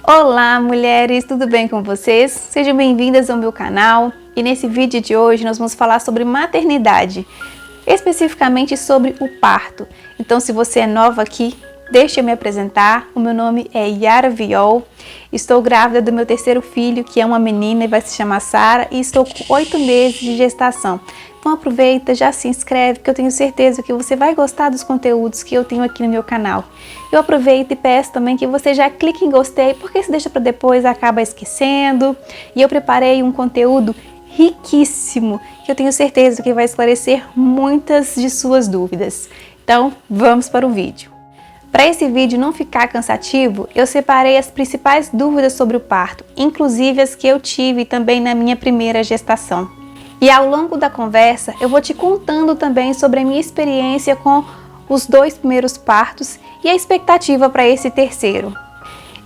Olá, mulheres, tudo bem com vocês? Sejam bem-vindas ao meu canal e nesse vídeo de hoje nós vamos falar sobre maternidade, especificamente sobre o parto. Então, se você é nova aqui, deixa eu me apresentar. O meu nome é Yara Viol, estou grávida do meu terceiro filho, que é uma menina e vai se chamar Sara, e estou com 8 meses de gestação. Então aproveita, já se inscreve, que eu tenho certeza que você vai gostar dos conteúdos que eu tenho aqui no meu canal. Eu aproveito e peço também que você já clique em gostei, porque se deixa para depois acaba esquecendo. E eu preparei um conteúdo riquíssimo, que eu tenho certeza que vai esclarecer muitas de suas dúvidas. Então vamos para o vídeo. Para esse vídeo não ficar cansativo, eu separei as principais dúvidas sobre o parto, inclusive as que eu tive também na minha primeira gestação. E ao longo da conversa, eu vou te contando também sobre a minha experiência com os 2 primeiros partos e a expectativa para esse terceiro.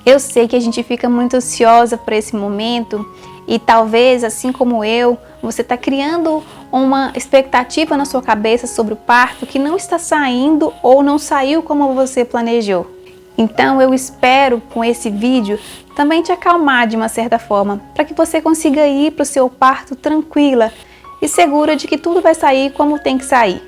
Eu sei que a gente fica muito ansiosa por esse momento e talvez, assim como eu, você está criando uma expectativa na sua cabeça sobre o parto que não está saindo ou não saiu como você planejou. Então eu espero com esse vídeo também te acalmar de uma certa forma, para que você consiga ir para o seu parto tranquila e segura de que tudo vai sair como tem que sair.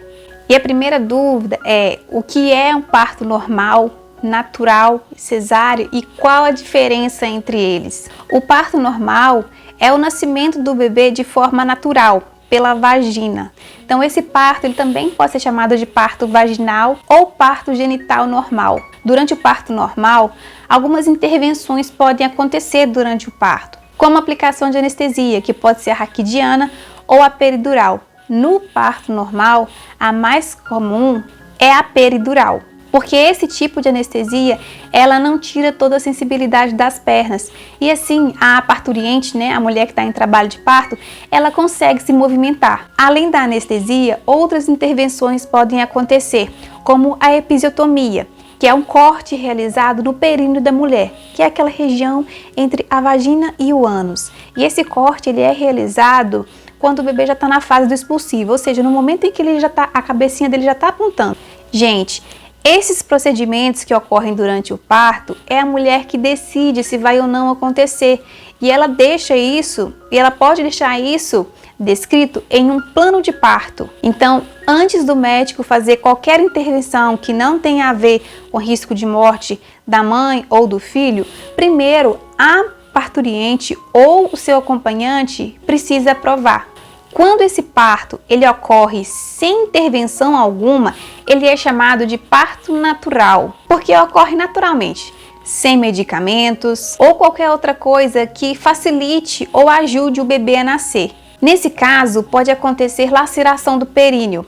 E a primeira dúvida é o que é um parto normal, natural, cesáreo e qual a diferença entre eles. O parto normal é o nascimento do bebê de forma natural, pela vagina. Então esse parto ele também pode ser chamado de parto vaginal ou parto genital normal. Durante o parto normal, algumas intervenções podem acontecer durante o parto, como a aplicação de anestesia, que pode ser a raquidiana ou a peridural. No parto normal, a mais comum é a peridural, porque esse tipo de anestesia, ela não tira toda a sensibilidade das pernas. E assim, a parturiente, a mulher que está em trabalho de parto, ela consegue se movimentar. Além da anestesia, outras intervenções podem acontecer, como a episiotomia, que é um corte realizado no períneo da mulher, que é aquela região entre a vagina e o ânus. E esse corte ele é realizado quando o bebê já está na fase do expulsivo, ou seja, no momento em que ele já tá, a cabecinha dele já está apontando. Gente, esses procedimentos que ocorrem durante o parto é a mulher que decide se vai ou não acontecer. E ela deixa isso, e ela pode deixar isso descrito em um plano de parto. Então, antes do médico fazer qualquer intervenção que não tenha a ver com risco de morte da mãe ou do filho, primeiro a parturiente ou o seu acompanhante precisa aprovar. Quando esse parto ele ocorre sem intervenção alguma, ele é chamado de parto natural, porque ocorre naturalmente, sem medicamentos ou qualquer outra coisa que facilite ou ajude o bebê a nascer. Nesse caso, pode acontecer laceração do períneo,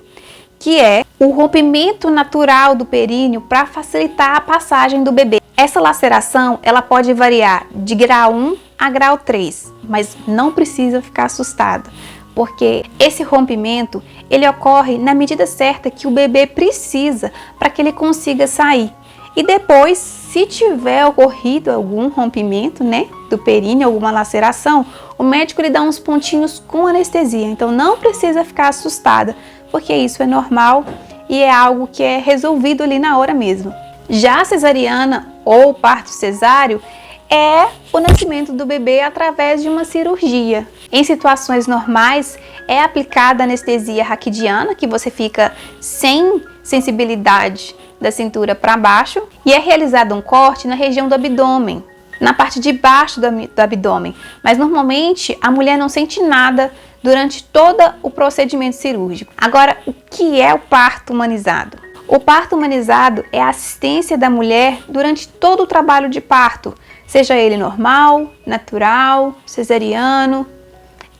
que é o rompimento natural do períneo para facilitar a passagem do bebê. Essa laceração ela pode variar de grau 1 a grau 3, mas não precisa ficar assustado, porque esse rompimento ele ocorre na medida certa que o bebê precisa para que ele consiga sair. E depois, se tiver ocorrido algum rompimento, do períneo, alguma laceração, o médico lhe dá uns pontinhos com anestesia. Então não precisa ficar assustada, porque isso é normal e é algo que é resolvido ali na hora mesmo. Já a cesariana ou parto cesáreo é o nascimento do bebê através de uma cirurgia. Em situações normais, é aplicada a anestesia raquidiana, que você fica sem sensibilidade da cintura para baixo, e é realizado um corte na região do abdômen, na parte de baixo do abdômen. Mas normalmente a mulher não sente nada durante todo o procedimento cirúrgico. Agora, o que é o parto humanizado? O parto humanizado é a assistência da mulher durante todo o trabalho de parto, seja ele normal, natural, cesariano.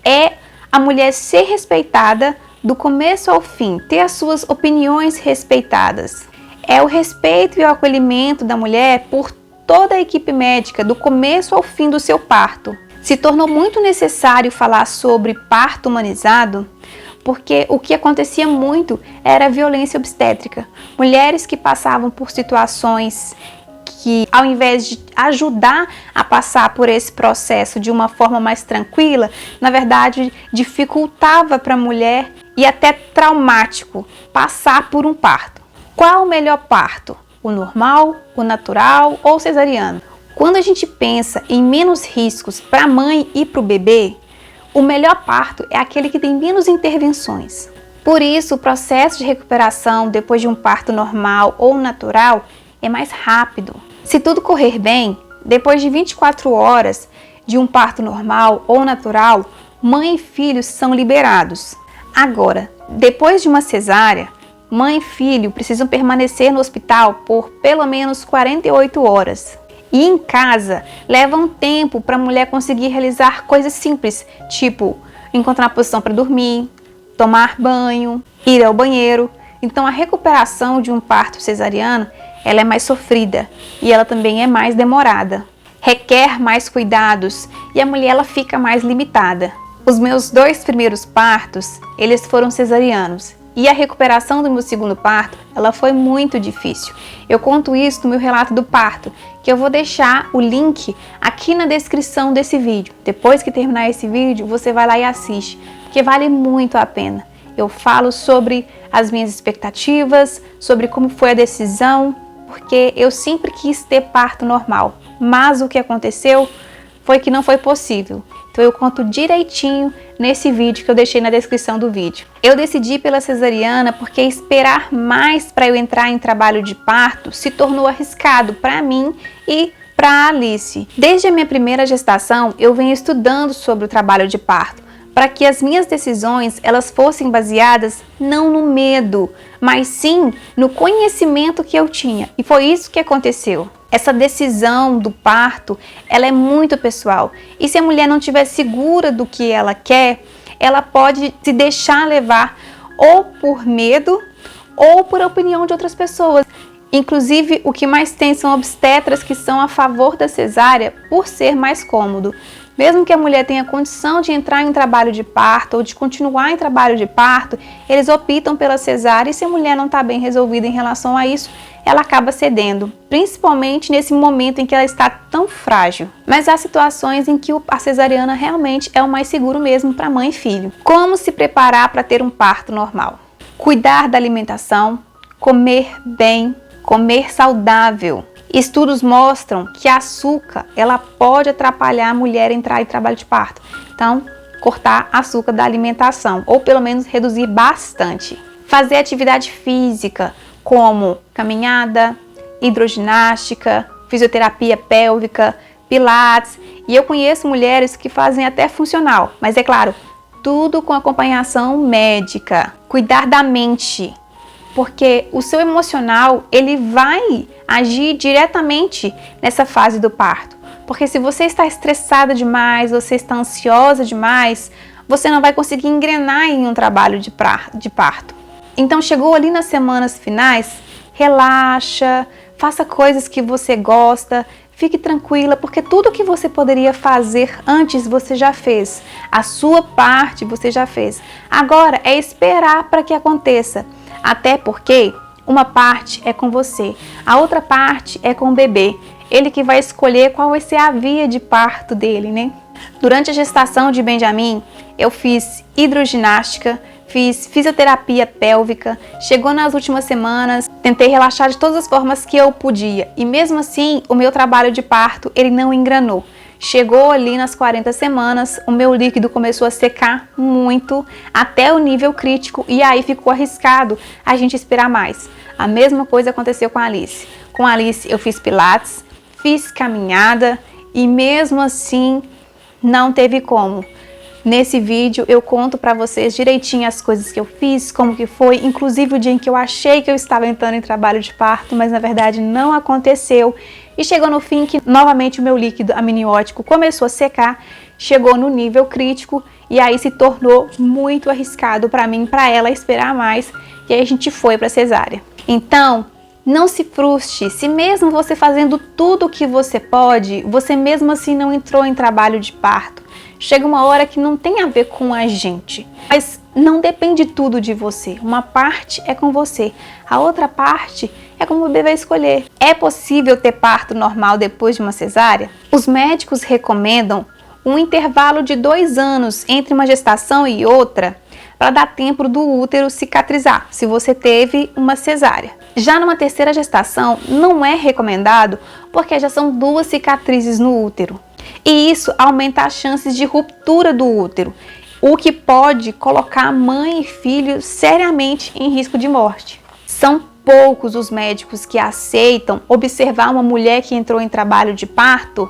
É a mulher ser respeitada do começo ao fim, ter as suas opiniões respeitadas. É o respeito e o acolhimento da mulher por toda a equipe médica, do começo ao fim do seu parto. Se tornou muito necessário falar sobre parto humanizado, porque o que acontecia muito era a violência obstétrica. Mulheres que passavam por situações que, ao invés de ajudar a passar por esse processo de uma forma mais tranquila, na verdade dificultava para a mulher e até traumático passar por um parto. Qual o melhor parto? O normal, o natural ou cesariano? Quando a gente pensa em menos riscos para a mãe e para o bebê, o melhor parto é aquele que tem menos intervenções. Por isso, o processo de recuperação depois de um parto normal ou natural é mais rápido. Se tudo correr bem, depois de 24 horas de um parto normal ou natural, mãe e filhos são liberados. Agora, depois de uma cesárea, mãe e filho precisam permanecer no hospital por pelo menos 48 horas. E em casa, leva um tempo para a mulher conseguir realizar coisas simples, tipo encontrar posição para dormir, tomar banho, ir ao banheiro. Então a recuperação de um parto cesariano, ela é mais sofrida e ela também é mais demorada. Requer mais cuidados e a mulher ela fica mais limitada. Os meus 2 primeiros partos, eles foram cesarianos. E a recuperação do meu segundo parto, ela foi muito difícil. Eu conto isso no meu relato do parto, que eu vou deixar o link aqui na descrição desse vídeo. Depois que terminar esse vídeo, você vai lá e assiste, porque vale muito a pena. Eu falo sobre as minhas expectativas, sobre como foi a decisão, porque eu sempre quis ter parto normal, mas o que aconteceu foi que não foi possível. Então eu conto direitinho nesse vídeo que eu deixei na descrição do vídeo. Eu decidi pela cesariana porque esperar mais para eu entrar em trabalho de parto se tornou arriscado para mim e para a Alice. Desde a minha primeira gestação, eu venho estudando sobre o trabalho de parto, para que as minhas decisões elas fossem baseadas não no medo, mas sim no conhecimento que eu tinha. E foi isso que aconteceu. Essa decisão do parto, ela é muito pessoal. E se a mulher não estiver segura do que ela quer, ela pode se deixar levar ou por medo ou por opinião de outras pessoas. Inclusive, o que mais tem são obstetras que são a favor da cesárea por ser mais cômodo. Mesmo que a mulher tenha condição de entrar em trabalho de parto ou de continuar em trabalho de parto, eles optam pela cesárea e se a mulher não está bem resolvida em relação a isso, ela acaba cedendo, principalmente nesse momento em que ela está tão frágil. Mas há situações em que a cesariana realmente é o mais seguro mesmo para mãe e filho. Como se preparar para ter um parto normal? Cuidar da alimentação, comer bem, comer saudável. Estudos mostram que a açúcar, ela pode atrapalhar a mulher a entrar em trabalho de parto. Então, cortar açúcar da alimentação, ou pelo menos reduzir bastante. Fazer atividade física, como caminhada, hidroginástica, fisioterapia pélvica, pilates. E eu conheço mulheres que fazem até funcional, mas é claro, tudo com acompanhação médica. Cuidar da mente, porque o seu emocional, ele vai agir diretamente nessa fase do parto. Porque se você está estressada demais, você está ansiosa demais, você não vai conseguir engrenar em um trabalho de parto. Então chegou ali nas semanas finais, relaxa, faça coisas que você gosta, fique tranquila, porque tudo que você poderia fazer antes você já fez. A sua parte você já fez. Agora é esperar para que aconteça. Até porque uma parte é com você, a outra parte é com o bebê. Ele que vai escolher qual vai ser a via de parto dele, né? Durante a gestação de Benjamin, eu fiz hidroginástica, fiz fisioterapia pélvica, chegou nas últimas semanas, tentei relaxar de todas as formas que eu podia. E mesmo assim, o meu trabalho de parto, ele não engrenou. Chegou ali nas 40 semanas, o meu líquido começou a secar muito, até o nível crítico, e aí ficou arriscado a gente esperar mais. A mesma coisa aconteceu com a Alice. Com a Alice eu fiz pilates, fiz caminhada, e mesmo assim não teve como. Nesse vídeo eu conto para vocês direitinho as coisas que eu fiz, como que foi, inclusive o dia em que eu achei que eu estava entrando em trabalho de parto, mas na verdade não aconteceu. E chegou no fim que novamente o meu líquido amniótico começou a secar, chegou no nível crítico e aí se tornou muito arriscado para mim, para ela esperar mais, e aí a gente foi para cesárea. Então, não se frustre, se mesmo você fazendo tudo o que você pode, você mesmo assim não entrou em trabalho de parto. Chega uma hora que não tem a ver com a gente, mas não depende tudo de você. Uma parte é com você, a outra parte é como o bebê vai escolher. É possível ter parto normal depois de uma cesárea? Os médicos recomendam um intervalo de 2 anos entre uma gestação e outra, para dar tempo do útero cicatrizar, se você teve uma cesárea. Já numa terceira gestação, não é recomendado porque já são 2 cicatrizes no útero. E isso aumenta as chances de ruptura do útero, o que pode colocar mãe e filho seriamente em risco de morte. São poucos os médicos que aceitam observar uma mulher que entrou em trabalho de parto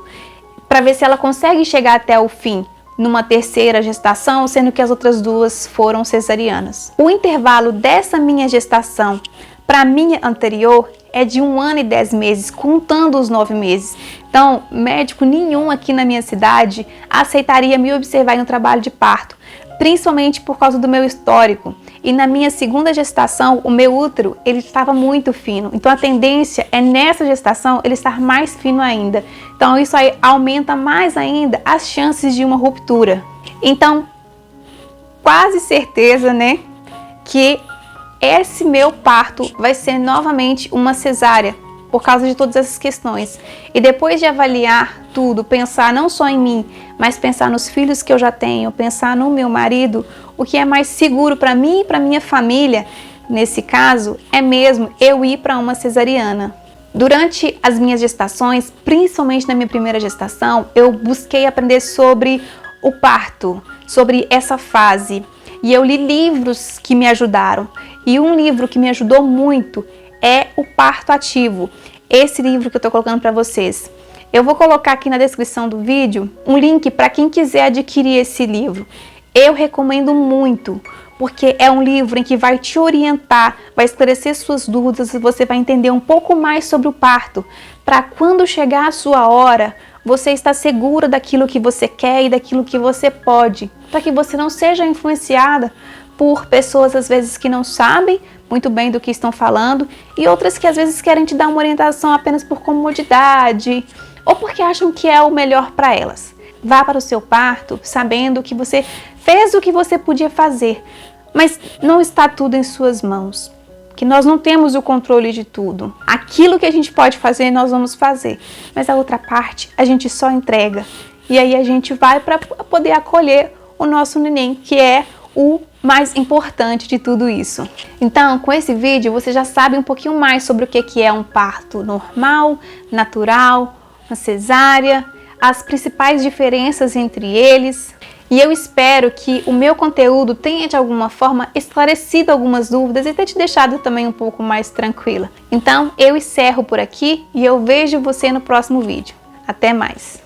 para ver se ela consegue chegar até o fim numa terceira gestação, sendo que as outras 2 foram cesarianas. O intervalo dessa minha gestação para a minha anterior é de 1 ano e 10 meses, contando os 9 meses. Então, médico nenhum aqui na minha cidade aceitaria me observar em um trabalho de parto, principalmente por causa do meu histórico. E na minha segunda gestação, o meu útero, ele estava muito fino. Então, a tendência é nessa gestação ele estar mais fino ainda. Então, isso aí aumenta mais ainda as chances de uma ruptura. Então, quase certeza, né, que esse meu parto vai ser novamente uma cesárea, por causa de todas essas questões. E depois de avaliar tudo, pensar não só em mim, mas pensar nos filhos que eu já tenho, pensar no meu marido, o que é mais seguro para mim e para minha família, nesse caso, é mesmo eu ir para uma cesariana. Durante as minhas gestações, principalmente na minha primeira gestação, eu busquei aprender sobre o parto, sobre essa fase. E eu li livros que me ajudaram. E um livro que me ajudou muito é O Parto Ativo. Esse livro que eu estou colocando para vocês. Eu vou colocar aqui na descrição do vídeo um link para quem quiser adquirir esse livro. Eu recomendo muito, porque é um livro em que vai te orientar, vai esclarecer suas dúvidas e você vai entender um pouco mais sobre o parto. Para quando chegar a sua hora, você está segura daquilo que você quer e daquilo que você pode, para que você não seja influenciada por pessoas às vezes que não sabem muito bem do que estão falando e outras que às vezes querem te dar uma orientação apenas por comodidade ou porque acham que é o melhor para elas. Vá para o seu parto sabendo que você fez o que você podia fazer, mas não está tudo em suas mãos. Que nós não temos o controle de tudo. Aquilo que a gente pode fazer, nós vamos fazer. Mas a outra parte, a gente só entrega. E aí a gente vai para poder acolher o nosso neném, que é o mais importante de tudo isso. Então, com esse vídeo, você já sabe um pouquinho mais sobre o que é um parto normal, natural, uma cesárea, as principais diferenças entre eles. E eu espero que o meu conteúdo tenha de alguma forma esclarecido algumas dúvidas e ter te deixado também um pouco mais tranquila. Então eu encerro por aqui e eu vejo você no próximo vídeo. Até mais!